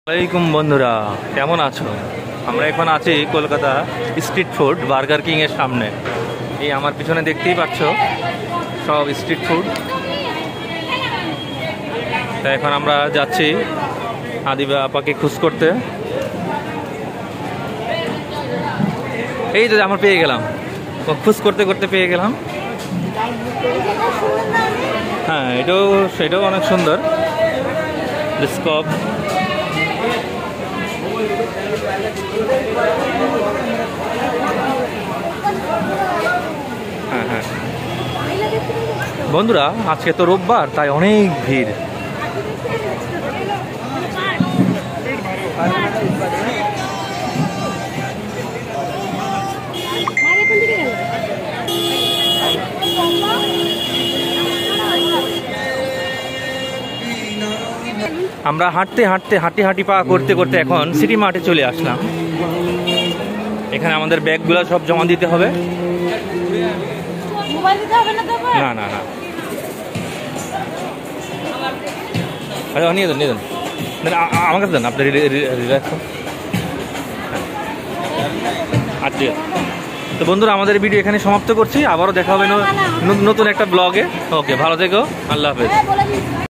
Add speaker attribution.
Speaker 1: আসসালামাইকুম বন্ধুরা, কেমন আছো? আমরা এখন আছি Kolkata street food burger king এর সামনে। এই আমার পিছনে দেখতেই পাচ্ছ সব স্ট্রিট ফুড। তা এখন আমরা যাচ্ছি আদিবা আপাকে খোঁজ করতে। এই তো আমরা পেয়ে গেলাম, খোঁজ করতে করতে পেয়ে গেলাম। হ্যাঁ, সেটাও অনেক সুন্দর স্কোপ। হ্যাঁ হ্যাঁ বন্ধুরা, আজকে তো রোববার, তাই অনেক ভিড়। আমরা হাঁটি পা করতে করতে এখন সিটি মার্টে চলে আসলাম। এখানে আমাদের ব্যাগগুলো সব জমা দিতে হবে। না না না, আচ্ছা নিয়ে দেন আমার কাছে দেন, আপনি রিল্যাক্স। আচ্ছা, তো বন্ধুরা আমাদের ভিডিও এখানে সমাপ্ত করছি। আবারও দেখা হবে নতুন একটা ব্লগে। ওকে, ভালো থেকো, আল্লাহ হাফেজ।